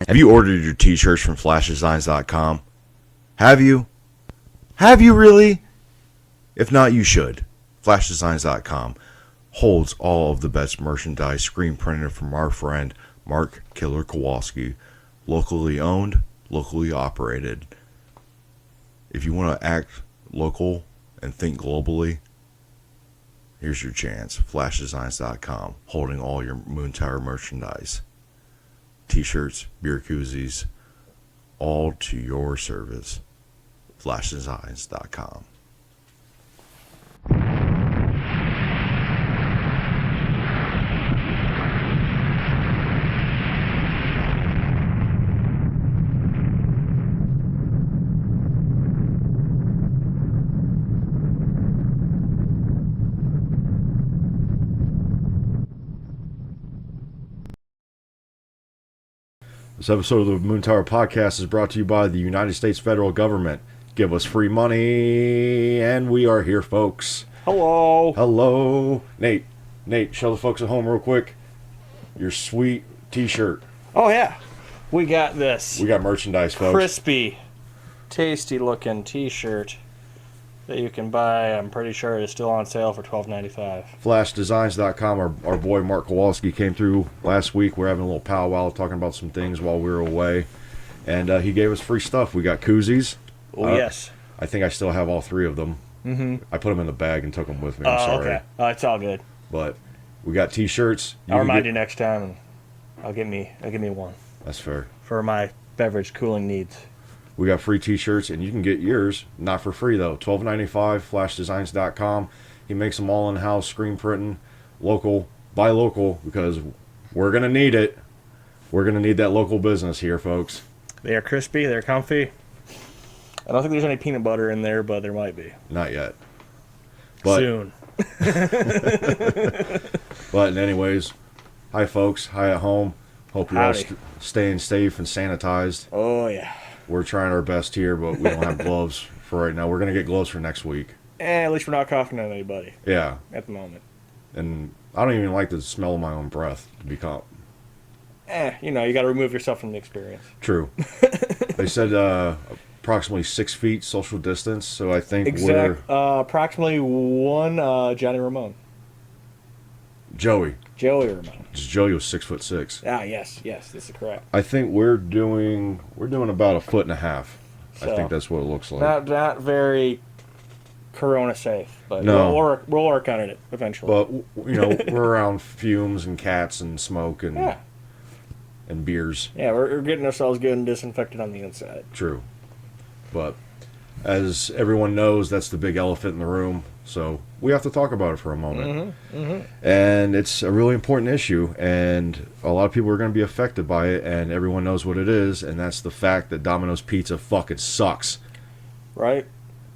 Have you ordered your t-shirts from flashdesigns.com? Have you? Have you really? If not, you should. Flashdesigns.com holds all of the best merchandise screen printed from our friend Mark Killer Kowalski. Locally owned, locally operated. If you want to act local and think globally, here's your chance. Flashdesigns.com, holding all your Moon Tower merchandise. T-shirts, beer koozies, all to your service. Flashdesigns.com. This episode of the Moon Tower Podcast is brought to you by the United States federal government. Give us free money, and we are here, folks. Hello. Hello. Nate, show the folks at home real quick your sweet t-shirt. Oh, yeah. We got this. We got merchandise, folks. Crispy, tasty looking t-shirt that you can buy. I'm pretty sure it is still on sale for $12.95. FlashDesigns.com. Our boy Mark Kowalski came through last week. We're having a little powwow talking about some things while we were away. And he gave us free stuff. We got koozies. Oh, yes. I think I still have all three of them. Mm-hmm. I put them in the bag and took them with me. I'm sorry. Okay. It's all good. But we got t-shirts. I'll remind you next time, and I'll give me one. That's fair. For my beverage cooling needs. We got free t-shirts, and you can get yours, not for free, though. $12.95, flashdesigns.com. He makes them all in-house, screen printing, local, buy local, because we're going to need it. We're going to need that local business here, folks. They are crispy. They're comfy. I don't think there's any peanut butter in there, but there might be. Not yet. But, soon. But anyways, hi, folks. Hi at home. Hope you're all staying safe and sanitized. Oh, yeah. We're trying our best here, but we don't have gloves for right now. We're going to get gloves for next week. At least we're not coughing on anybody. Yeah. At the moment. And I don't even like the smell of my own breath, to be caught. You got to remove yourself from the experience. True. They said approximately 6 feet social distance, so I think we're... approximately one Johnny Ramone. Joey Ramone. Joey was 6'6". Yes, this is correct. I think we're doing about 1.5 feet. So, I think that's what it looks like. Not very corona safe, but no. we'll work on it eventually. But we're around fumes and cats and smoke and beers. Yeah, we're getting ourselves good and disinfected on the inside. True. But as everyone knows, that's the big elephant in the room. So we have to talk about it for a moment. Mm-hmm, mm-hmm. And it's a really important issue, and a lot of people are going to be affected by it, and everyone knows what it is, and that's the fact that Domino's Pizza fucking sucks. Right?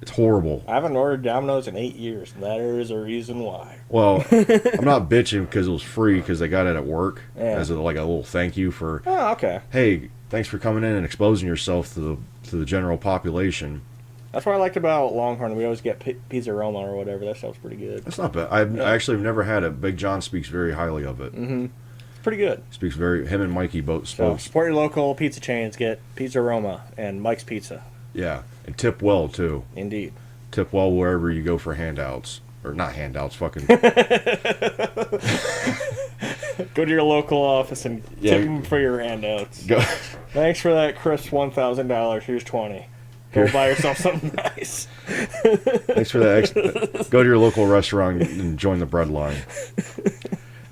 It's horrible. I haven't ordered Domino's in 8 years, and that is a reason why. Well, I'm not bitching because it was free, because they got it at work as a little thank you for, hey, thanks for coming in and exposing yourself to the general population. That's what I liked about Longhorn. We always get Pizza Roma or whatever. That stuff's pretty good. That's not bad. I actually have never had it. Big John speaks very highly of it. Mm-hmm. It's pretty good. Him and Mikey both spoke. So support your local pizza chains. Get Pizza Roma and Mike's Pizza. Yeah, and tip well, too. Indeed. Tip well wherever you go for handouts. Or not handouts, fucking... Go to your local office and tip them for your handouts. Thanks for that crisp $1,000. Here's $20. Go buy yourself something nice. Thanks for that. Go to your local restaurant and join the bread line.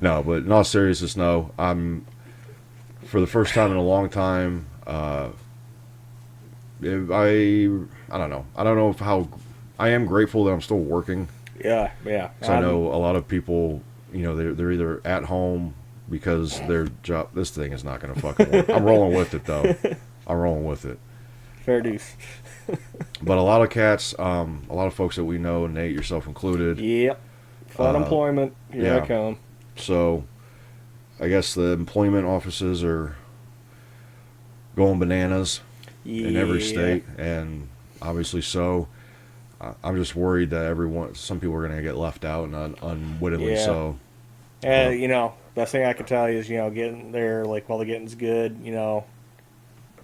No, but in all seriousness, no. I'm, for the first time in a long time, I don't know. I don't know how... I am grateful that I'm still working. Yeah. So I know a lot of people, they're either at home because their job... This thing is not going to fucking work. I'm rolling with it, though. I'm rolling with it. Fair dues. But a lot of cats, a lot of folks that we know, Nate, yourself included. Yep. Unemployment. Here I come. So, I guess the employment offices are going bananas in every state, and obviously so. I'm just worried that some people are going to get left out, and unwittingly so. And, best thing I can tell you is, getting there, like, while the getting's good,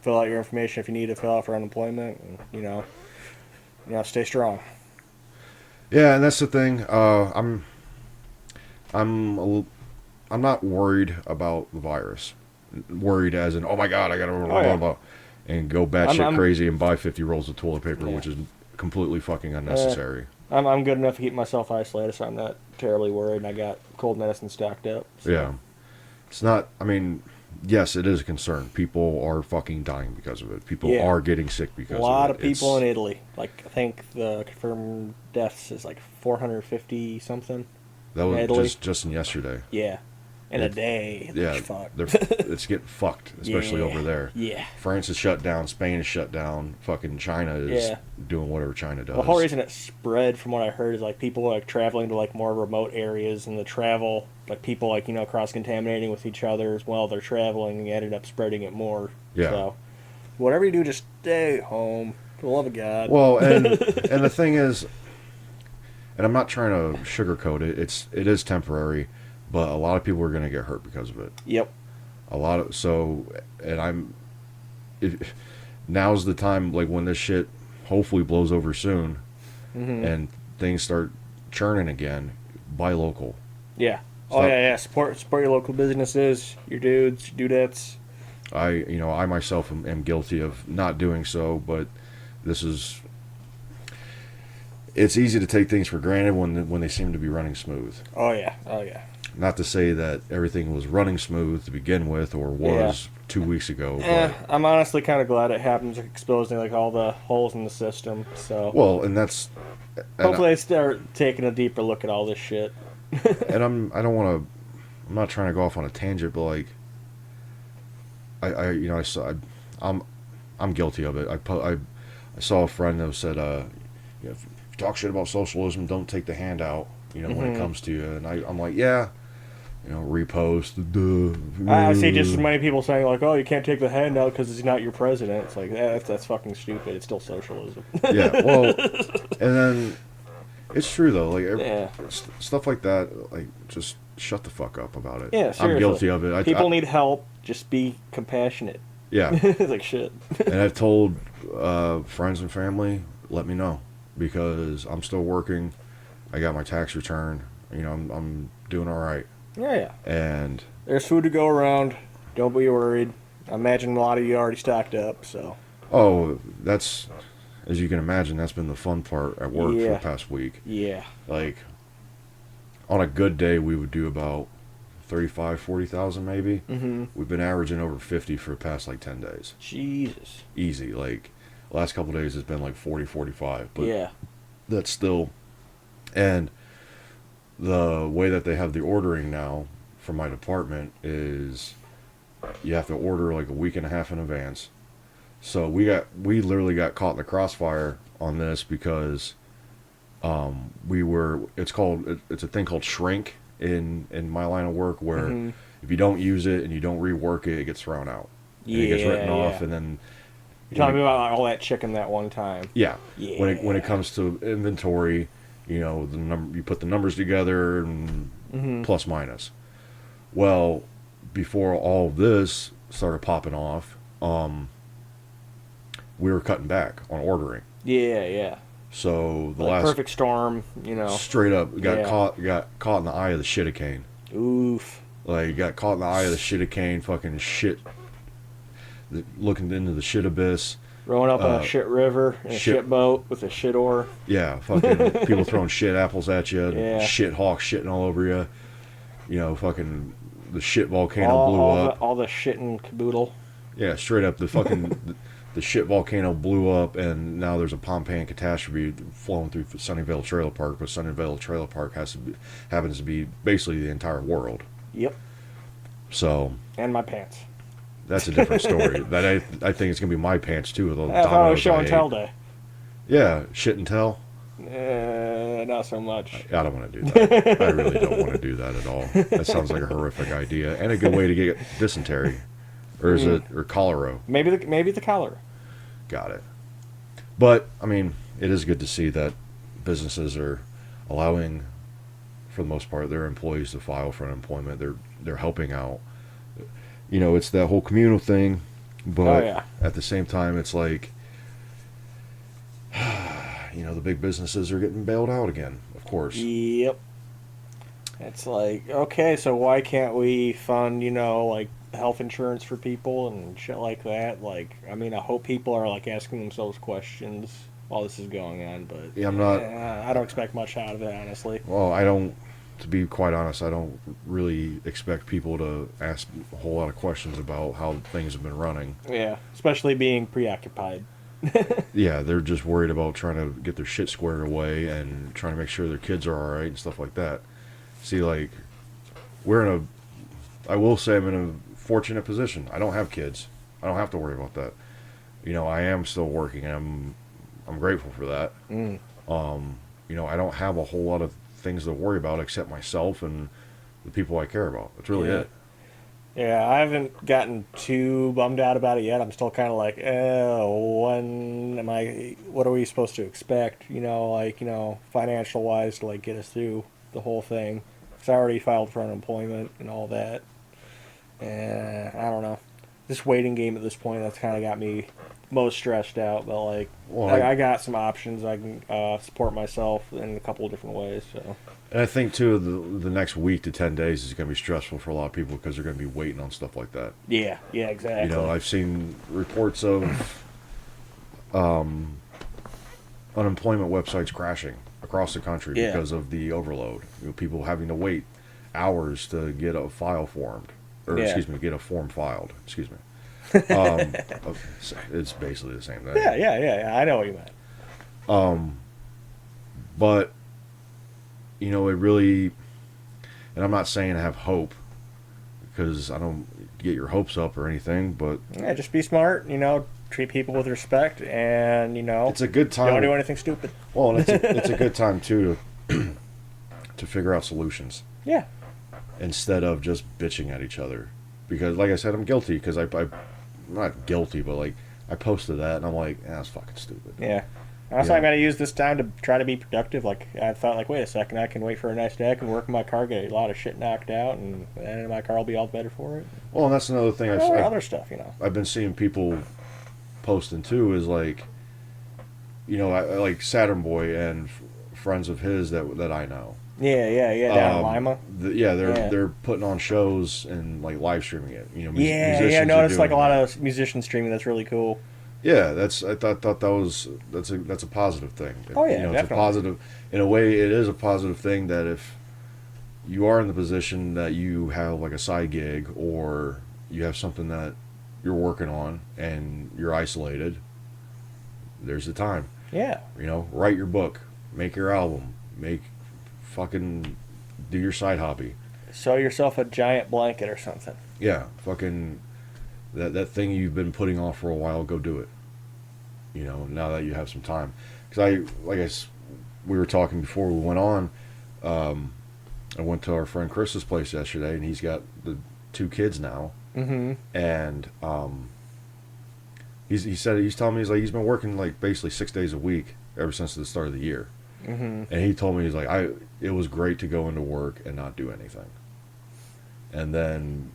fill out your information if you need to fill out for unemployment. And, stay strong. Yeah, and that's the thing. I'm not worried about the virus. Worried as in, oh my god, I gotta blah, blah, blah, and go batshit crazy and buy 50 rolls of toilet paper, which is completely fucking unnecessary. I'm good enough to keep myself isolated, so I'm not terribly worried. And I got cold medicine stocked up. So. Yeah, it's not. I mean, yes, it is a concern. People are fucking dying because of it. People are getting sick because of it. A lot of people in Italy. Like, I think the confirmed deaths is like 450 something. That was just yesterday. Yeah. In a day. Yeah. It's getting fucked, especially over there. Yeah. France is shut down. Spain is shut down. Fucking China is doing whatever China does. The whole reason it spread, from what I heard, is like people like traveling to like more remote areas, and the travel, like people like, cross-contaminating with each other while they're traveling, and ended up spreading it more. Yeah. So, whatever you do, just stay home. For the love of God. Well, and the thing is, and I'm not trying to sugarcoat it. It is temporary, but a lot of people are going to get hurt because of it. Yep. Now's the time, like when this shit hopefully blows over soon, and things start churning again. Buy local. Yeah. Yeah. Support your local businesses, your dudettes. I myself am guilty of not doing so, but it's easy to take things for granted when they seem to be running smooth. Oh yeah. Not to say that everything was running smooth to begin with, or was 2 weeks ago. But I'm honestly kind of glad it happens, exposing like all the holes in the system. So and that's hopefully they start taking a deeper look at all this shit. And I'm not trying to go off on a tangent, but like I'm guilty of it. I saw a friend that said, if you talk shit about socialism, don't take the handout. When it comes to you, and I'm like, yeah. Repost. I see just as many people saying like, "Oh, you can't take the handout because he's not your president." It's like that's fucking stupid. It's still socialism. Yeah, well, and then it's true though. Like stuff like that, like just shut the fuck up about it. Yeah, seriously. I'm guilty of it. People need help. Just be compassionate. Yeah, it's like shit. And I've told friends and family, let me know, because I'm still working. I got my tax return. I'm doing all right. Yeah. And there's food to go around. Don't be worried. I imagine a lot of you already stocked up, so. Oh, that's, as you can imagine, that's been the fun part at work for the past week. Yeah. Like, on a good day, we would do about 35, 40,000 maybe. Mm-hmm. We've been averaging over 50 for the past, 10 days. Jesus. Easy. Like, the last couple of days has been 40, 45. But that's still, and the way that they have the ordering now for my department is you have to order a week and a half in advance. So we literally got caught in the crossfire on this because it's a thing called shrink in my line of work, where if you don't use it and you don't rework it, it gets thrown out. And it gets written off, and then you're talking about all that chicken that one time. Yeah. When it comes to inventory, the number, you put the numbers together and plus minus. Well, before all of this started popping off, we were cutting back on ordering. Yeah. So the last perfect storm, straight up got caught in the eye of the shitacane. Oof. Got caught in the eye of the shitacane, fucking shit, looking into the shit abyss. Rowing up on a shit river in a shit boat with a shit oar. Yeah, fucking people throwing shit apples at you. Shit hawks shitting all over you. Fucking the shit volcano blew up. All the shit and caboodle. Yeah, straight up. The fucking the shit volcano blew up, and now there's a Pompeii catastrophe flowing through Sunnyvale Trailer Park. But Sunnyvale Trailer Park happens to be basically the entire world. Yep. So. And my pants. That's a different story. That I think it's gonna be my pants too. With all the dominoes was show and tell day. Yeah, shit and tell. Not so much. I don't want to do that. I really don't want to do that at all. That sounds like a horrific idea and a good way to get dysentery, or is it cholera? Maybe the cholera. Got it. But I mean, it is good to see that businesses are allowing, for the most part, their employees to file for unemployment. They're helping out. It's that whole communal thing. But yeah. at the same time, it's like, the big businesses are getting bailed out again, of course. Yep. It's like, okay, so why can't we fund, like health insurance for people and shit like that? Like, I mean, I hope people are like asking themselves questions while this is going on, but Yeah, I'm not. I don't expect much out of it, honestly. Well, I don't. To be quite honest, I don't really expect people to ask a whole lot of questions about how things have been running. Yeah, especially being preoccupied. Yeah, they're just worried about trying to get their shit squared away and trying to make sure their kids are all right and stuff like that. See, like, I will say I'm in a fortunate position. I don't have kids. I don't have to worry about that. I am still working, and I'm grateful for that. Mm. I don't have a whole lot of things to worry about except myself and the people I care about. That's really it. Yeah, I haven't gotten too bummed out about it yet. I'm still kind of like, what are we supposed to expect? Financial wise to like get us through the whole thing. Because I already filed for unemployment and all that. And I don't know. This waiting game at this point, that's kind of got me most stressed out. But like, I got some options. I can support myself in a couple of different ways. So. And I think too, the next week to 10 days is going to be stressful for a lot of people because they're going to be waiting on stuff like that. Yeah, exactly. I've seen reports of unemployment websites crashing across the country because of the overload. People having to wait hours to get a file formed, or get a form filed. Excuse me. It's basically the same thing. Yeah. I know what you meant. But it really, and I'm not saying I have hope because I don't get your hopes up or anything, but yeah, just be smart. Treat people with respect, and it's a good time. Don't do anything stupid. Well, and it's a good time too to figure out solutions. Yeah. Instead of just bitching at each other, because like I said, I'm guilty because I'm not guilty, but like I posted that and I'm like, that's fucking stupid. Yeah. Honestly, I'm going to use this time to try to be productive. Like, I thought, like, wait a second, I can wait for a nice day. I can work in my car, get a lot of shit knocked out, and then my car will be all better for it. Well, and that's another thing. Other stuff, I've been seeing people posting, too, is like, like Saturn Boy and friends of his that I know. Yeah, down in Lima. They're putting on shows and, like, live streaming it. I noticed, like, a lot of musicians streaming. That's really cool. Yeah, that's a positive thing. Oh yeah, it's a positive. In a way, it is a positive thing that if you are in the position that you have like a side gig or you have something that you're working on and you're isolated, there's the time. Yeah. Write your book, make your album, do your side hobby. Sew yourself a giant blanket or something. Yeah, that thing you've been putting off for a while, go do it. Now that you have some time. Because we were talking before we went on, I went to our friend Chris's place yesterday, and he's got the 2 kids now. Mm-hmm. And he's telling me he's been working like basically 6 days a week ever since the start of the year. Mm-hmm. And he told me it was great to go into work and not do anything. And then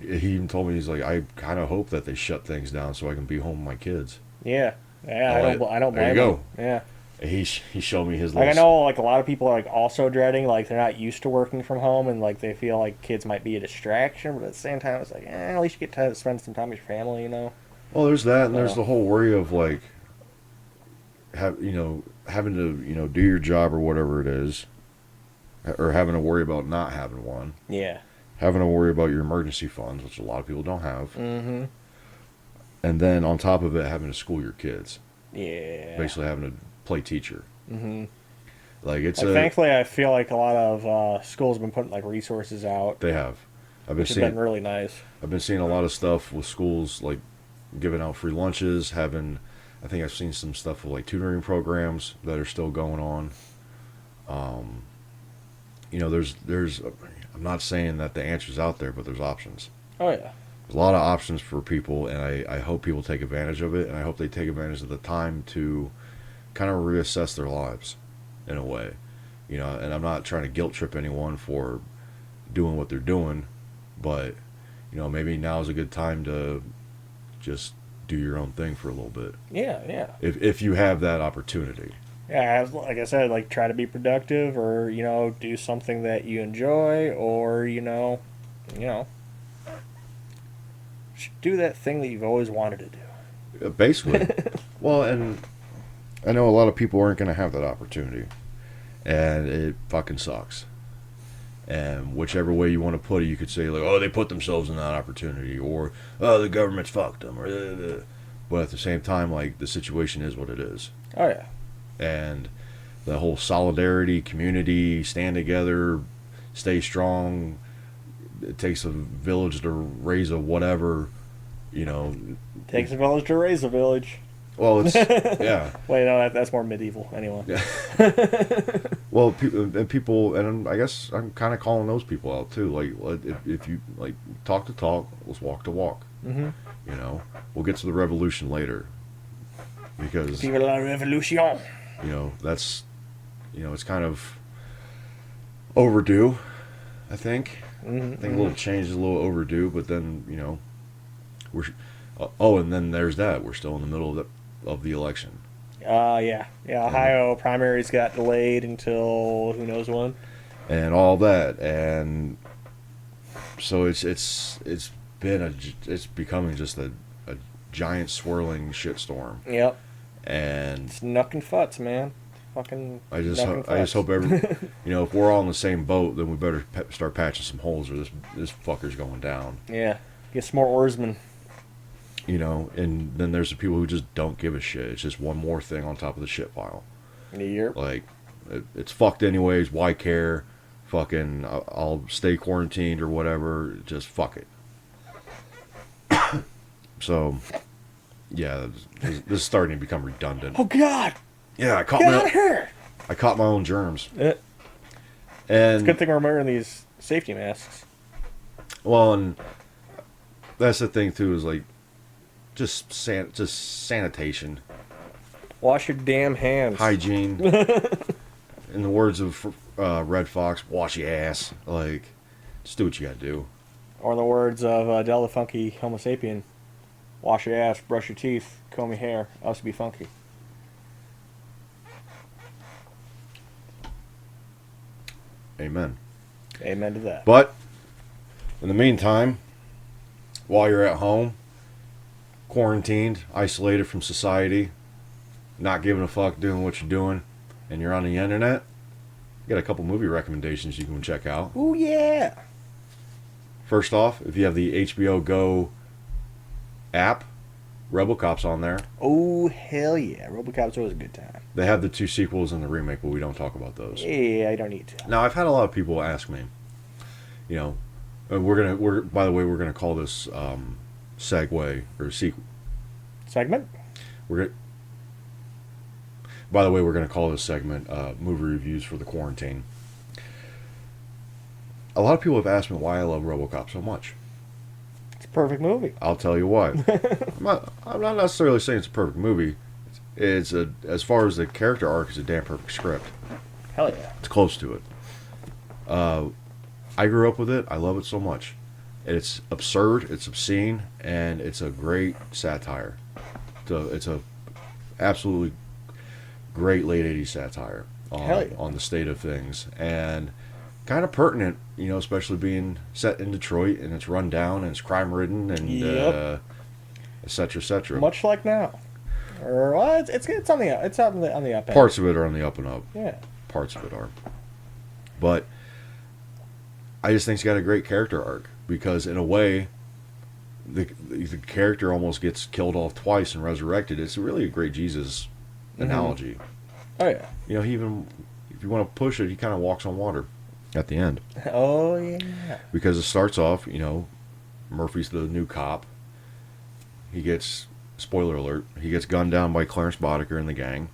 he even told me I kind of hope that they shut things down so I can be home with my kids. Yeah. I don't blame there you go. him. Yeah. He showed me his like list. I know like a lot of people are like also dreading, like they're not used to working from home and like they feel like kids might be a distraction, but at the same time it's like at least you get to spend some time with your family, Well, there's that, and there's the whole worry of like having to do your job or whatever it is, or having to worry about not having one. Yeah. Having to worry about your emergency funds, which a lot of people don't have. Mm-hmm. And then on top of it, having to school your kids. Yeah. Basically having to play teacher. Mm-hmm. Thankfully, I feel like a lot of schools have been putting like resources out. They have. Which has been really nice. I've been seeing a lot of stuff with schools like giving out free lunches, I think I've seen some stuff with like tutoring programs that are still going on. There's I'm not saying that the answer's out there, but there's options. Oh yeah. There's a lot of options for people, and I hope people take advantage of it, and I hope they take advantage of the time to kind of reassess their lives in a way. And I'm not trying to guilt trip anyone for doing what they're doing, but maybe now is a good time to just do your own thing for a little bit. Yeah, yeah. If you have that opportunity. Yeah, like I said, like try to be productive, or do something that you enjoy, or you know, do that thing that you've always wanted to do. Basically. Well, and I know a lot of people aren't going to have that opportunity, and it fucking sucks. And whichever way you want to put it, you could say like, oh, they put themselves in that opportunity, or oh, the government's fucked them, or but at the same time, like the situation is what it is. Oh yeah. And the whole solidarity, community, stand together, stay strong. It takes a village to raise a whatever, Takes a village to raise a village. Well, it's yeah. Wait, no, that's more medieval. Anyway. Yeah. Well, people, and I guess I'm kind of calling those people out too. Like, if you like talk the talk, let's walk the walk. Mm-hmm. We'll get to the revolution later, because Vive la revolution. That's it's kind of overdue. I think. Mm-hmm. I think a little change is a little overdue, but then we're and then there's that we're still in the middle of the election. Yeah. Ohio primaries got delayed until who knows when, and all that, and so it's becoming just a giant swirling shitstorm. Yep. And it's knuck and futz, man. Fucking. I just hope if we're all in the same boat, then we better start patching some holes, or this fucker's going down. Yeah. Get some more oarsmen. And then there's the people who just don't give a shit. It's just one more thing on top of the shit pile. Yep. Like, it's fucked anyways. Why care? Fucking, I'll stay quarantined or whatever. Just fuck it. So, yeah, this is starting to become redundant. Oh God! Yeah, I caught Get out of here! I caught my own germs. And it's a good thing we're wearing these safety masks. Well, and that's the thing too, is like just sanitation, Wash your damn hands. hygiene. In the words of Red Fox, wash your ass. Like, just do what you gotta do. Or in the words of Del the Funky Homo Sapien, wash your ass, brush your teeth, comb your hair, else be funky. Amen. Amen to that. But in the meantime, while you're at home, quarantined, isolated from society, not giving a fuck, doing what you're doing, and you're on the internet, you got a couple movie recommendations you can check out. Ooh, yeah. First off, if you have the HBO Go app, RoboCop's on there. Oh, hell yeah. RoboCop's always a good time. They have the 2 sequels and the remake, but we don't talk about those. Yeah, I don't need to. Now, I've had a lot of people ask me, by the way, we're gonna call this segue or Segment? By the way, we're gonna call this segment movie reviews for the quarantine. A lot of people have asked me why I love RoboCop so much. It's a perfect movie. I'll tell you why. I'm not necessarily saying it's a perfect movie. It's as far as the character arc, it's a damn perfect script. Hell yeah. It's close to it. I grew up with it. I love it so much. It's absurd. It's obscene, and it's a great satire. It's a absolutely great late '80s satire on the state of things, and kind of pertinent, especially being set in Detroit, and it's run down and it's crime ridden, and et cetera, et cetera. Much like now. Or it's on the on the up end. Parts of it are on the up and up. Yeah. Parts of it are. But I just think it's got a great character arc, because in a way the character almost gets killed off twice and resurrected. It's really a great Jesus analogy. Oh yeah. He even, if you want to push it, he kind of walks on water at the end. Oh yeah. Because it starts off, Murphy's the new cop. He gets, spoiler alert, he gets gunned down by Clarence Boddicker and the gang.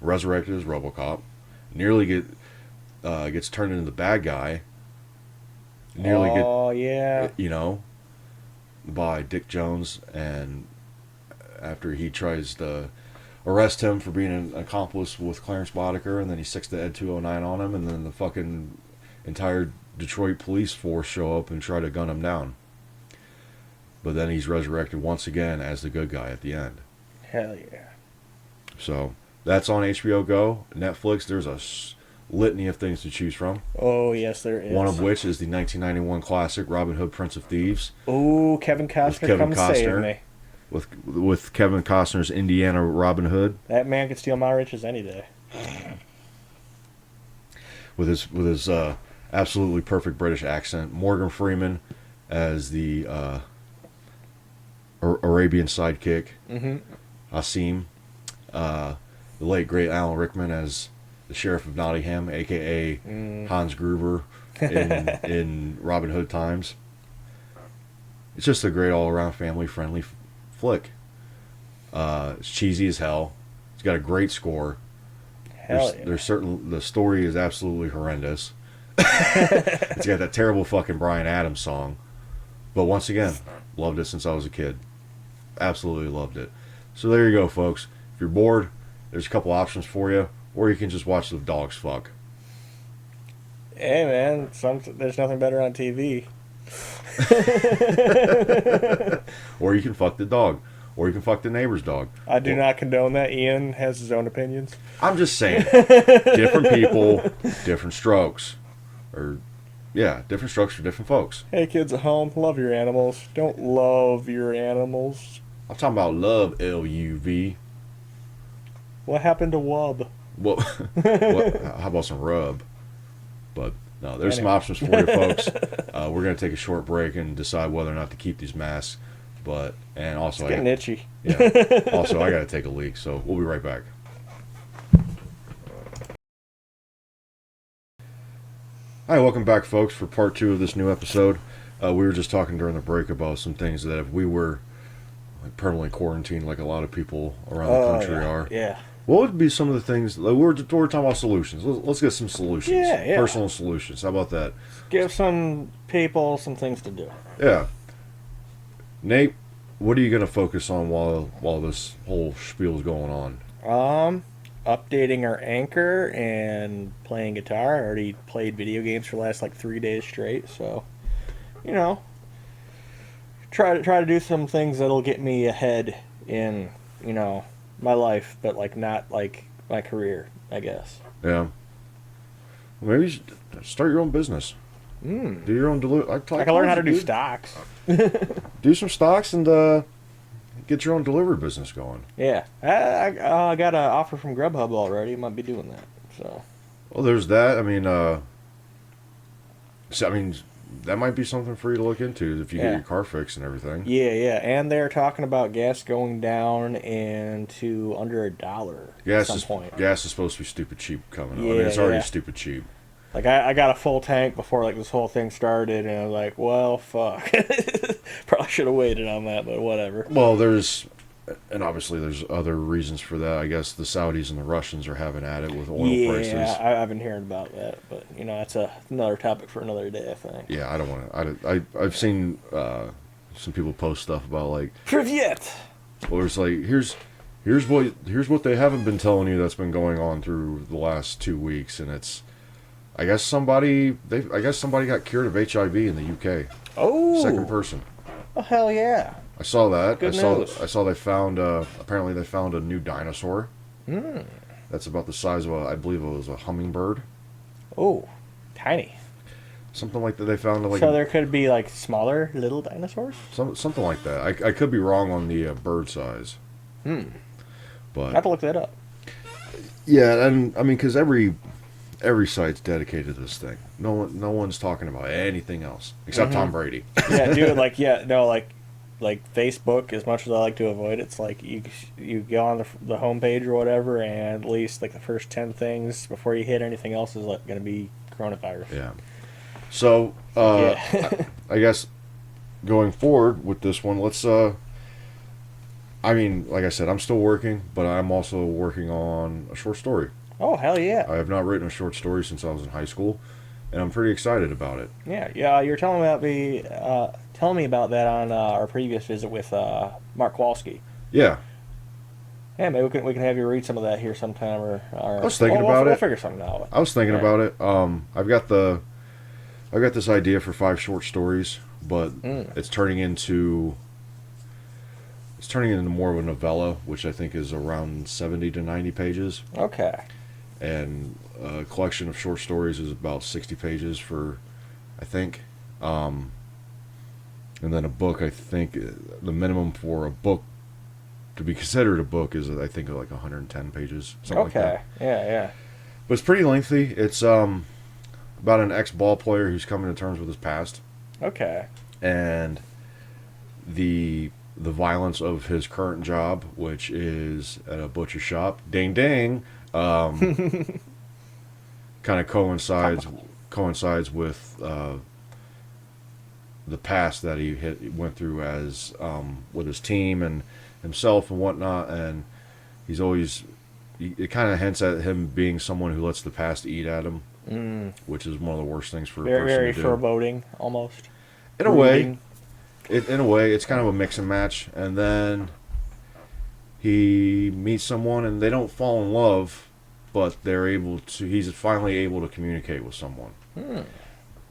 Resurrected as RoboCop. Nearly gets turned into the bad guy. By Dick Jones, and after he tries to arrest him for being an accomplice with Clarence Boddicker, and then he sticks the Ed 209 on him, and then the fucking entire Detroit police force show up and try to gun him down. but then he's resurrected once again as the good guy at the end. Hell yeah. So that's on HBO Go. Netflix, there's a litany of things to choose from. Oh, yes, there is. One of which is the 1991 classic Robin Hood, Prince of Thieves. Oh, Kevin Costner, come save me. With Kevin Costner's Indiana Robin Hood. That man could steal my riches any day. With his absolutely perfect British accent. Morgan Freeman as the Arabian sidekick. Mm-hmm. Asim. The late great Alan Rickman as the Sheriff of Nottingham, a.k.a. Hans Gruber in Robin Hood times. It's just a great all-around family-friendly flick. It's cheesy as hell. It's got a great score. The story is absolutely horrendous. It's got that terrible fucking Bryan Adams song. But once again, loved it since I was a kid. Absolutely loved it. So there you go, folks. If you're bored, there's a couple options for you. Or you can just watch the dogs fuck. Hey, man, there's nothing better on TV. Or you can fuck the dog. Or you can fuck the neighbor's dog. I do not condone that. Ian has his own opinions. I'm just saying. Different people, different strokes. Different strokes for different folks. Hey, kids at home, love your animals. Don't love your animals. I'm talking about love, L-U-V. What happened to Wub? Well, how about some rub? But no, there's some options for you, folks. We're going to take a short break and decide whether or not to keep these masks. And also, it's getting itchy. Yeah. Also, I got to take a leak, so we'll be right back. Hi, welcome back, folks, for part 2 of this new episode. We were just talking during the break about some things that if we were permanently quarantined, like a lot of people around the country are. Yeah. What would be some of the things? We're talking about solutions. Let's get some solutions. Yeah. Personal solutions. How about that? Give some people some things to do. Yeah. Nate, what are you going to focus on while this whole spiel is going on? Updating our Anchor and playing guitar. I already played video games for the last 3 days straight, so try to do some things that'll get me ahead in my life, but not my career, I guess. Yeah. Well, maybe you should start your own business. Do your own I can learn how to do stocks. Do some stocks and get your own delivery business going. Yeah, I got an offer from Grubhub already. Might be doing that. So. Well, there's that. I mean, that might be something for you to look into if you get your car fixed and everything. Yeah, and they're talking about gas going down into under $1 at some point. Gas is supposed to be stupid cheap coming up. It's already stupid cheap. I got a full tank before this whole thing started, and I was like, well, fuck. Probably should have waited on that, but whatever. Well, obviously there's other reasons for that. I guess the Saudis and the Russians are having at it with oil prices. Yeah, I've been hearing about that, but that's another topic for another day, I think. Yeah, I don't want to. I've seen some people post stuff about Privyet. Well, it's here's what they haven't been telling you that's been going on through the last 2 weeks, and it's. I guess somebody got cured of HIV in the UK. Oh, second person. Oh, hell yeah! I saw that. Good news. I saw they found apparently they found a new dinosaur. That's about the size of I believe it was a hummingbird. Oh, tiny. Something like that. They found so there could be smaller little dinosaurs. Something like that. I could be wrong on the bird size. But I have to look that up. Yeah, and I mean because every site's dedicated to this thing. No one's talking about anything else except Tom Brady. Yeah, dude. Like Facebook. As much as I like to avoid it, it's you go on the homepage or whatever, and at least the first 10 things before you hit anything else is going to be coronavirus. Yeah. So I guess going forward with this one, let's. I mean, like I said, I'm still working, but I'm also working on a short story. Oh, hell yeah. I have not written a short story since I was in high school, and I'm pretty excited about it. Yeah. You were telling me about that on our previous visit with Mark Kowalski. Yeah. Yeah, maybe we can have you read some of that here sometime. Or I was thinking about it. We'll figure something out. I was thinking about it. I've got this idea for 5 short stories, but it's turning into it's turning into more of a novella, which I think is around 70 to 90 pages. Okay. And a collection of short stories is about 60 pages for, I think. And then a book, I think the minimum for a book to be considered a book is, I think, like 110 pages, something like that. Okay. Yeah, yeah. But it's pretty lengthy. It's about an ex-ball player who's coming to terms with his past. Okay. And the violence of his current job, which is at a butcher shop. Ding ding. Kind of coincides with the past that he went through as with his team and himself and whatnot, and he's always, it kind of hints at him being someone who lets the past eat at him, which is one of the worst things for a person Very to do. foreboding, almost. In a way, it's kind of a mix and match, and then he meets someone and they don't fall in love, but he's finally able to communicate with someone.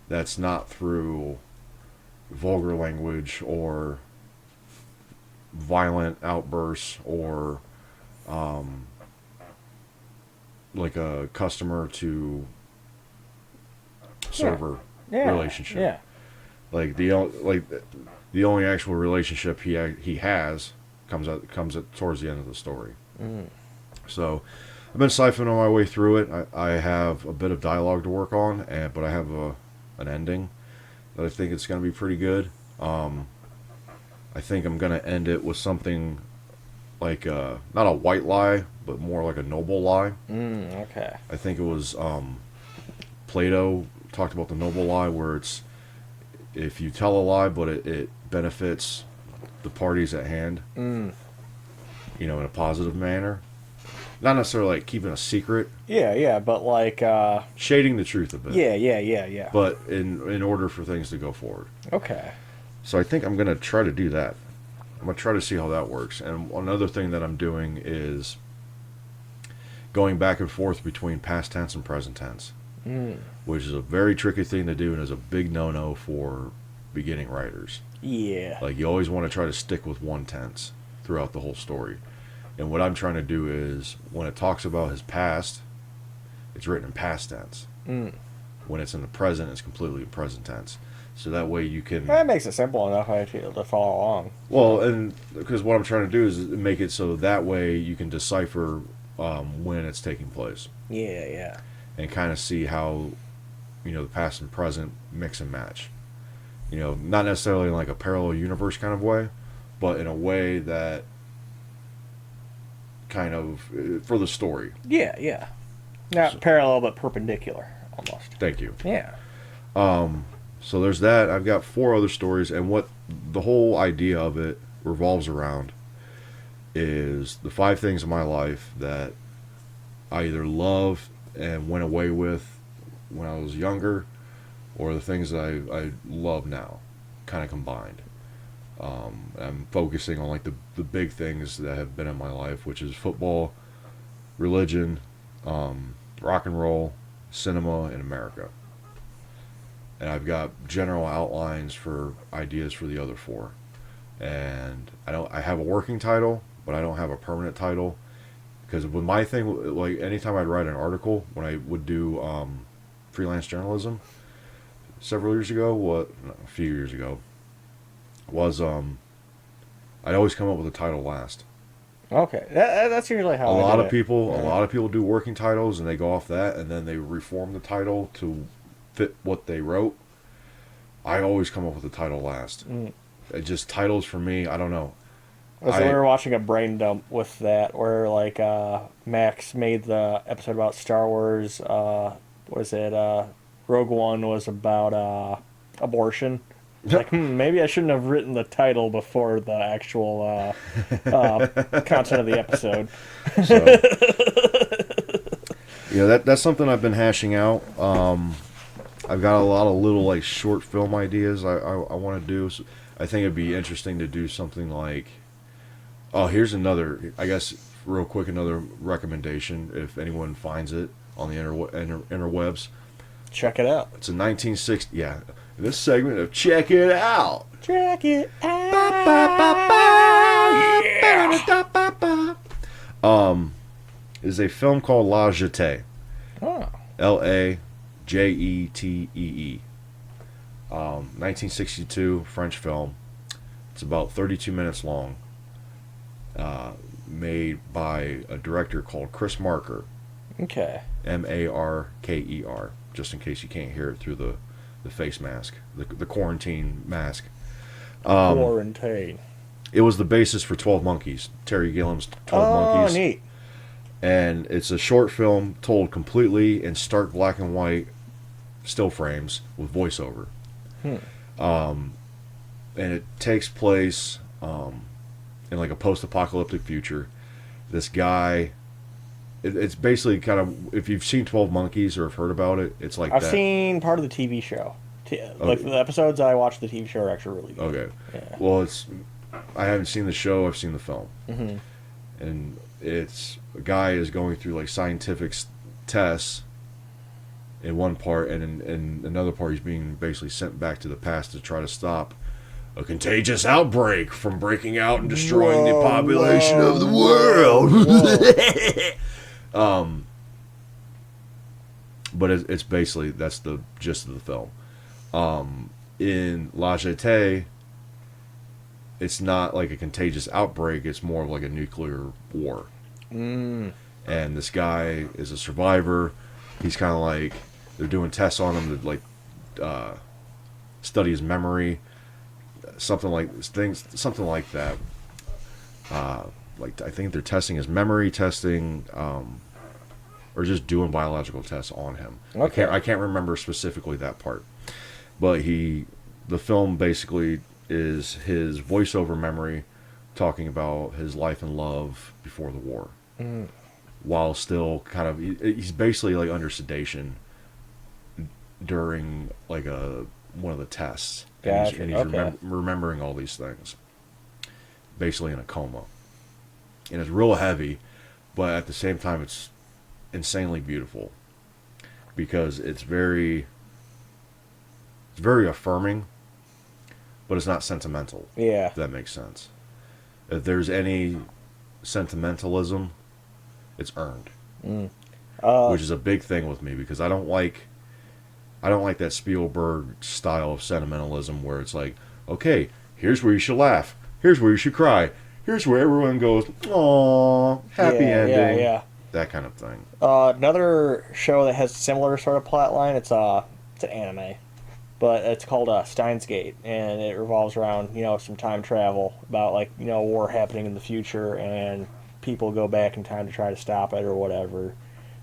That's not through vulgar language or violent outbursts or like a customer to server relationship. Yeah. Like the only actual relationship he has comes at towards the end of the story. So I've been siphoning my way through it. I have a bit of dialogue to work on, but I have an ending that I think it's going to be pretty good. I think I'm going to end it with something like not a white lie, but more like a noble lie. Okay. I think it was Plato talked about the noble lie, where it's if you tell a lie, but it benefits the parties at hand, in a positive manner. Not necessarily like keeping a secret. Yeah, but like shading the truth a bit. Yeah. But in order for things to go forward. Okay. So I think I'm going to try to do that. I'm going to try to see how that works. And another thing that I'm doing is going back and forth between past tense and present tense, which is a very tricky thing to do and is a big no-no for beginning writers. Yeah. Like, you always want to try to stick with one tense throughout the whole story. And what I'm trying to do is, when it talks about his past, it's written in past tense. When it's in the present, it's completely in present tense. So that way you can... That makes it simple enough to follow along. Well, and because what I'm trying to do is make it so that way you can decipher when it's taking place. Yeah. And kind of see how, the past and present mix and match. Not necessarily in like a parallel universe kind of way, but in a way that kind of for the story. Yeah. Not parallel, but perpendicular, almost. Thank you. Yeah. So there's that. I've got 4 other stories, and what the whole idea of it revolves around is the 5 things in my life that I either loved and went away with when I was younger, or the things that I love now, kind of combined. I'm focusing on like the big things that have been in my life, which is football, religion, rock and roll, cinema, and America. And I've got general outlines for ideas for the other 4. And I have a working title, but I don't have a permanent title, because with my thing, like anytime I'd write an article, when I would do freelance journalism a few years ago, was I'd always come up with a title last. Okay, that's usually how a lot of it. people do working titles, and they go off that, and then they reform the title to fit what they wrote. I always come up with the title last. It just, titles for me, I don't know. We were watching a brain dump with that, where like Max made the episode about Star Wars. Rogue One was about abortion. Like, maybe I shouldn't have written the title before the actual content of the episode. So, that's something I've been hashing out. I've got a lot of little like short film ideas I want to do. So I think it'd be interesting to do something like... Oh, here's another, I guess, real quick, another recommendation, if anyone finds it on the interwebs. Check it out. It's a 1960... Yeah, this segment of Check It Out. Check it out. Ba, ba, ba, ba. is a film called La Jetée. Oh. Lajetee. 1962 French film. It's about 32 minutes long. Made by a director called Chris Marker. Okay. Marker. Just in case you can't hear it through the face mask, the quarantine mask. Quarantine. It was the basis for 12 Monkeys, Terry Gilliam's 12 Monkeys. Oh, neat. And it's a short film told completely in stark black and white still frames with voiceover. And it takes place in like a post-apocalyptic future. This guy, it's basically kind of, if you've seen 12 Monkeys or have heard about it, it's like I've that. seen part of the TV show. Like the episodes I watched the TV show are actually really good. Okay. Yeah. Well, I haven't seen the show. I've seen the film. Mm-hmm. And it's a guy is going through like scientific tests in one part, and in another part he's being basically sent back to the past to try to stop a contagious outbreak from breaking out and destroying the population of the world. But it's basically, that's the gist of the film. In La Jetée, it's not like a contagious outbreak, it's more of like a nuclear war. And this guy is a survivor. He's kind of like, they're doing tests on him to like study his memory, something like that. Like I think they're testing his memory, or just doing biological tests on him. Okay. I can't remember specifically that part, but the film basically is his voiceover memory talking about his life and love before the war, while still kind of, he's basically like under sedation during like one of the tests. Gotcha. And he's remembering all these things, basically in a coma. And it's real heavy, but at the same time it's insanely beautiful, because it's very affirming, but it's not sentimental. Yeah. If that makes sense. If there's any sentimentalism, it's earned. Which is a big thing with me, because I don't like that Spielberg style of sentimentalism where it's like, okay, here's where you should laugh, here's where you should cry, here's where everyone goes, "Aww, happy ending." Yeah. That kind of thing. Another show that has a similar sort of plot line, it's an anime, but it's called Steins Gate, and it revolves around, some time travel about, like, war happening in the future, and people go back in time to try to stop it or whatever.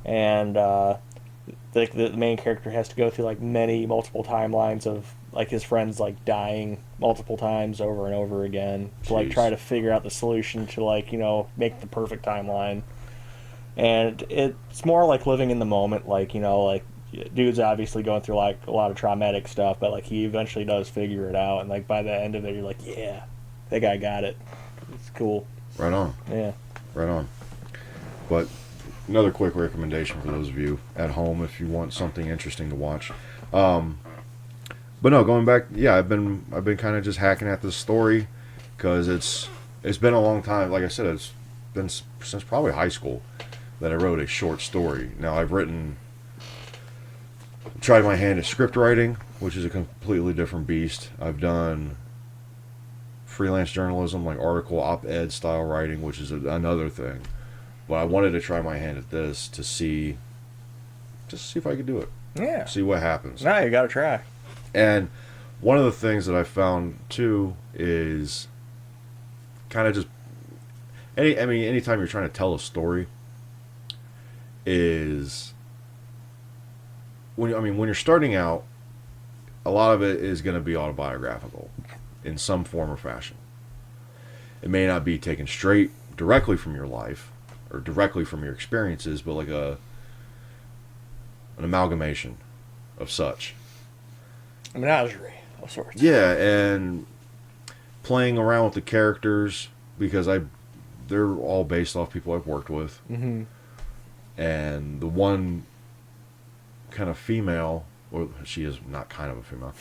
And the main character has to go through like multiple timelines of like his friends like dying multiple times over and over again to like try to figure out the solution to like make the perfect timeline. And it's more like living in the moment, like like dude's obviously going through like a lot of traumatic stuff, but like he eventually does figure it out, and like by the end of it you're like, yeah, that guy got it. It's cool. Right on. Yeah. Right on. But another quick recommendation for those of you at home if you want something interesting to watch. But no, going back, yeah, I've been kind of just hacking at this story because it's been a long time. Like I said, it's been since probably high school that I wrote a short story. Now I've tried my hand at script writing, which is a completely different beast. I've done freelance journalism, like article, op-ed style writing, which is another thing. But I wanted to try my hand at this to see if I could do it. Yeah. See what happens. Now you got to try. And one of the things that I found too is kind of just anytime you're trying to tell a story is when you're starting out, a lot of it is going to be autobiographical in some form or fashion. It may not be taken straight directly from your life or directly from your experiences, but like an amalgamation of such. A menagerie of sorts. Yeah, and playing around with the characters because they're all based off people I've worked with. Mm-hmm. And the one kind of female Or she is not kind of a female.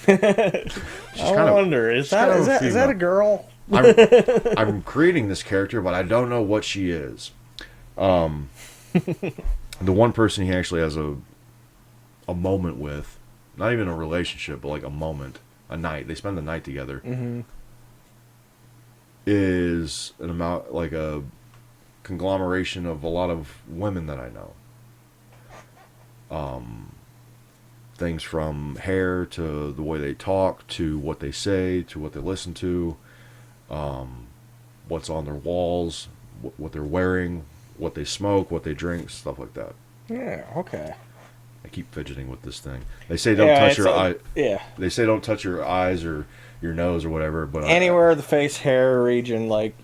I wonder, is that a girl? I'm creating this character, but I don't know what she is. The one person he actually has a moment with, not even a relationship, but like a moment, a night. They spend the night together. Mm-hmm. Is an amount like a conglomeration of a lot of women that I know. Things from hair to the way they talk to what they say to what they listen to, what's on their walls, what they're wearing, what they smoke, what they drink, stuff like that. Yeah. Okay. I keep fidgeting with this thing. They say don't touch your eye. Yeah. They say don't touch your eyes or your nose or whatever. But anywhere the face hair region, like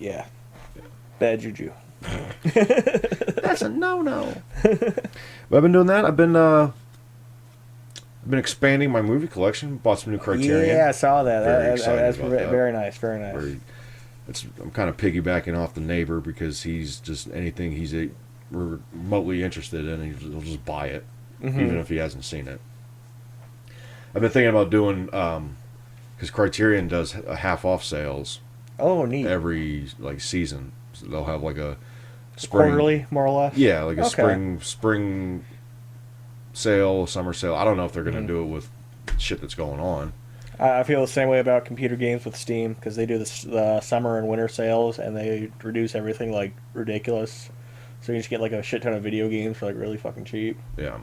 bad juju. That's a no. But I've been doing that. I've been expanding my movie collection. Bought some new Criterion. Yeah, I saw that. That's that. Very nice. Very nice. I'm kind of piggybacking off the neighbor because he's just anything he's remotely interested in, he'll just buy it, even if he hasn't seen it. I've been thinking about doing because Criterion does half-off sales. Oh, neat. Every season, so they'll have like a spring, quarterly, more or less. Yeah, like a spring sale, summer sale. I don't know if they're going to do it with shit that's going on. I feel the same way about computer games with Steam because they do the summer and winter sales and they reduce everything like ridiculous. So you just get like a shit ton of video games for like really fucking cheap. Yeah,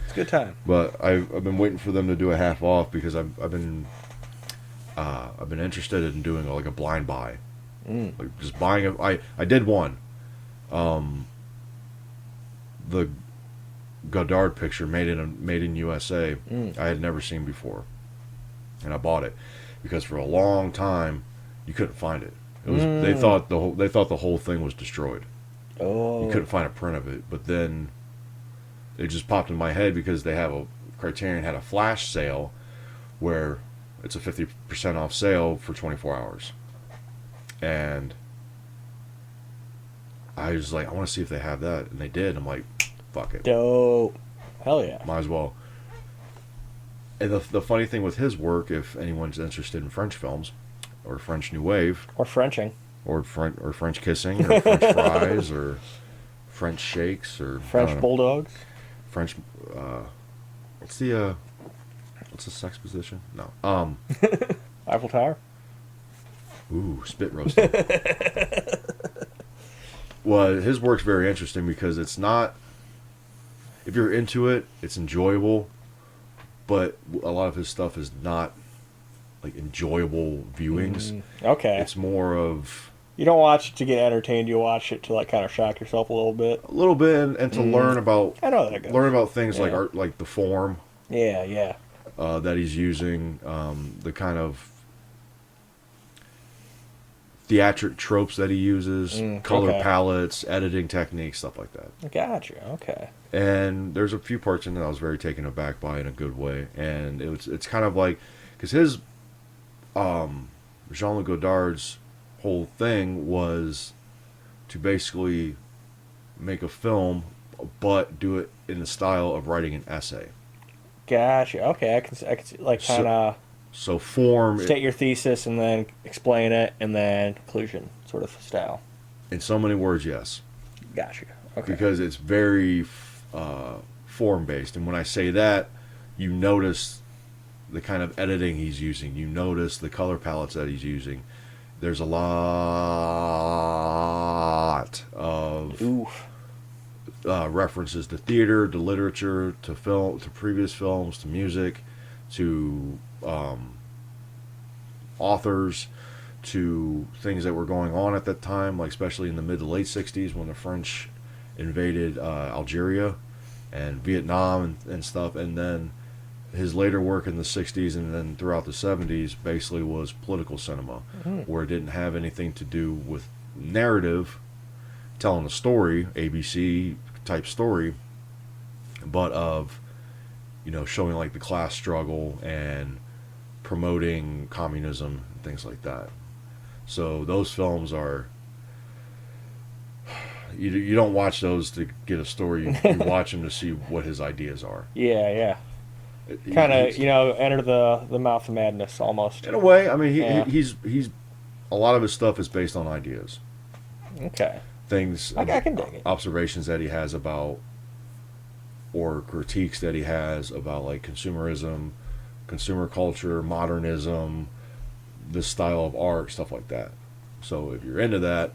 it's a good time. But I've been waiting for them to do a half off because I've been interested in doing like a blind buy, like just buying it. I did one, the Godard picture made in USA. I had never seen before, and I bought it because for a long time you couldn't find it. It was they thought the whole thing was destroyed. Oh, you couldn't find a print of it, but then it just popped in my head because they have Criterion had a flash sale where it's a 50% off sale for 24 hours. And I was like, I want to see if they have that. And they did. I'm like, fuck it. Dope. Hell yeah. Might as well. And the funny thing with his work, if anyone's interested in French films, or French New Wave. Or Frenching. Or French kissing, or French fries, or French shakes, or French bulldogs. French, what's the sex position? No. Eiffel Tower. Ooh, spit roasting. Well, his work's very interesting because it's not. If you're into it, it's enjoyable, but a lot of his stuff is not like enjoyable viewings. Okay. It's more of. You don't watch it to get entertained. You watch it to like kind of shock yourself a little bit. A little bit, and to learn about. I know that goes. Learn about things like art, like the form. Yeah. That he's using, the kind of theatric tropes that he uses, color palettes, editing techniques, stuff like that. Gotcha. Okay. And there's a few parts in it I was very taken aback by in a good way, and it's kind of like because his Jean-Luc Godard's whole thing was to basically make a film, but do it in the style of writing an essay. Gotcha. Okay, I can see, like kind of. So form. State your thesis and then explain it and then conclusion sort of style. In so many words, yes. Gotcha. Okay. Because it's very form based, and when I say that, you notice the kind of editing he's using. You notice the color palettes that he's using. There's a lot of references to theater, to literature, to film, to previous films, to music, to authors, to things that were going on at that time, like especially in the mid to late 60s when the French invaded Algeria and Vietnam and stuff. And then his later work in the 60s and then throughout the 70s basically was political cinema, where it didn't have anything to do with narrative, telling a story, ABC type story, but of, showing like the class struggle and promoting communism and things like that. So those films are, you don't watch those to get a story. You watch them to see what his ideas are. Yeah. Kind of, He's, enter the mouth of madness almost. in a way, I mean, Yeah. he's a lot of his stuff is based on ideas, Okay. things, I can dig it. observations that he has about, or critiques that he has about like consumerism, consumer culture, modernism, this style of art, stuff like that. So if you're into that,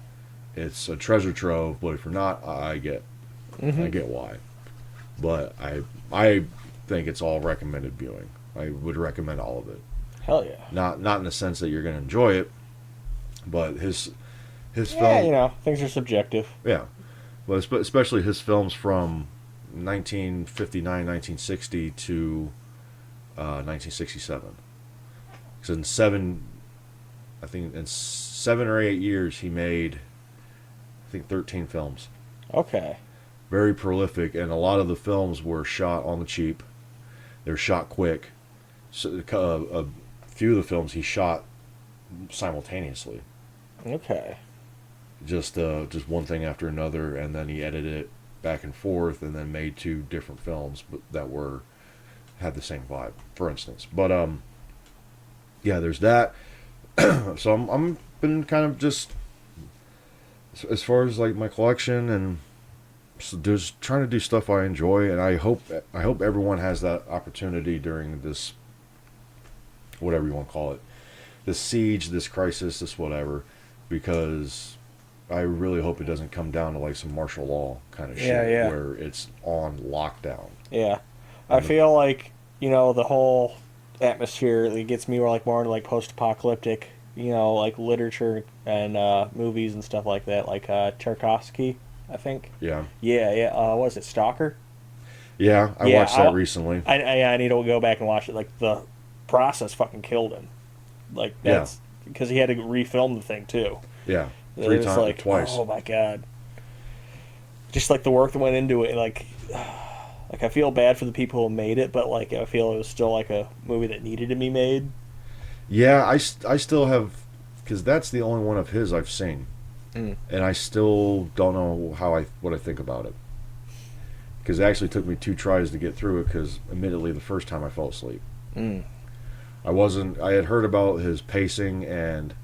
it's a treasure trove. But if you're not, I get why. But I think it's all recommended viewing. I would recommend all of it. Hell yeah. Not in the sense that you're going to enjoy it, but his Yeah, film, things are subjective. yeah, but especially his films from 1959, 1960 to 1967. Because I think in 7 or 8 years, he made, I think, 13 films. Okay. Very prolific, and a lot of the films were shot on the cheap. They were shot quick. So, a few of the films he shot simultaneously. Okay. Just one thing after another, and then he edited it back and forth, and then made two different films that had the same vibe, for instance. But yeah, there's that. So I'm been kind of just, as far as like my collection, and just trying to do stuff I enjoy, and I hope everyone has that opportunity during this, whatever you want to call it, this siege, this crisis, this whatever, because I really hope it doesn't come down to like some martial law kind of shit Yeah. where it's on lockdown. Yeah. I feel like, the whole atmosphere, it gets me more into like post-apocalyptic, like literature and movies and stuff like that, like Tarkovsky, I think. Yeah. Yeah. What was it, Stalker? Yeah, I watched that recently. I need to go back and watch it. Like, the process fucking killed him. Like, that's because he had to refilm the thing too. Yeah. It 3 was times, like, twice. oh my god. Just like the work that went into it, like I feel bad for the people who made it, but like I feel it was still like a movie that needed to be made. Yeah, I still have, because that's the only one of his I've seen, and I still don't know what I think about it. Because it actually took me 2 tries to get through it. Because admittedly, the first time I fell asleep. I had heard about his pacing and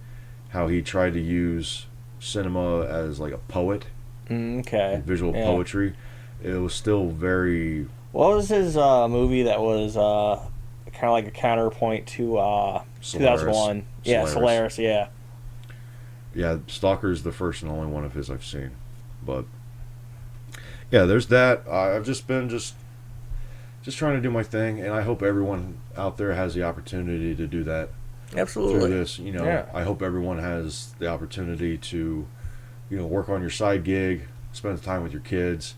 how he tried to use cinema as like a poet, Okay. visual poetry. It was still very. What was his movie that was kind of like a counterpoint to 2001? Yeah, Solaris. Yeah. Yeah, Stalker's the first and only one of his I've seen, but yeah, there's that. I've just been just trying to do my thing, and I hope everyone out there has the opportunity to do that. Absolutely. Through this, I hope everyone has the opportunity to, work on your side gig, spend time with your kids,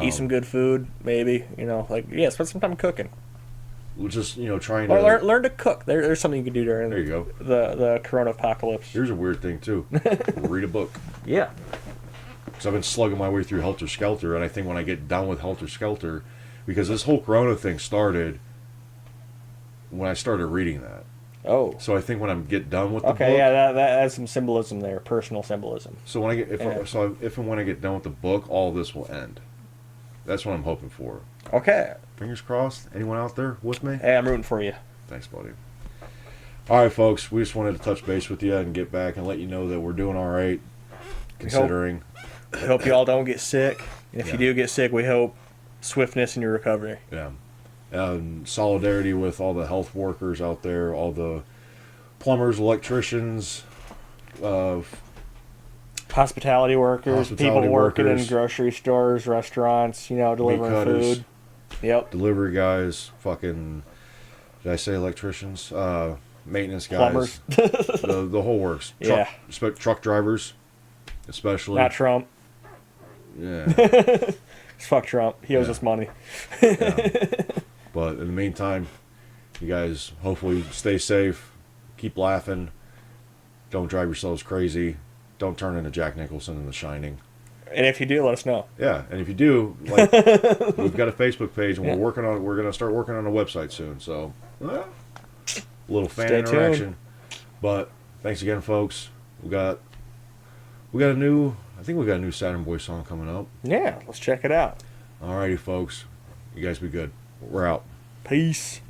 Eat some good food, maybe. Spend some time cooking. just trying Or to learn to cook. There's something you can do during There you go. the corona apocalypse. Here's a weird thing too. Read a book. Yeah. Because I've been slugging my way through Helter Skelter, and I think when I get done with Helter Skelter, because this whole Corona thing started when I started reading that. Oh. So I think when I get done with the book. Okay, yeah, that has some symbolism there, personal symbolism. So when I get if and when I get done with the book, all of this will end. That's what I'm hoping for. Okay. Fingers crossed. Anyone out there with me? Hey, I'm rooting for you. Thanks, buddy. All right, folks. We just wanted to touch base with you and get back and let you know that we're doing all right, considering. We hope you all don't get sick. And if you do get sick, we hope swiftness in your recovery. Yeah. Solidarity with all the health workers out there, all the plumbers, electricians, hospitality workers, people working in grocery stores, restaurants, delivering food. Yep. Delivery guys, fucking, did I say electricians? Maintenance guys. Plumbers. the whole works. Truck drivers, especially. Not Trump. Yeah. Fuck Trump. He owes us money. But in the meantime, you guys hopefully stay safe, keep laughing, don't drive yourselves crazy, don't turn into Jack Nicholson in The Shining. And if you do, let us know. Yeah, and if you do, we've got a Facebook page, and we're going to start working on a website soon. So, a little fan interaction. Tuned. But thanks again, folks. We got a new Saturn Boy song coming up. Yeah, let's check it out. Alrighty, folks. You guys be good. We're out. Peace.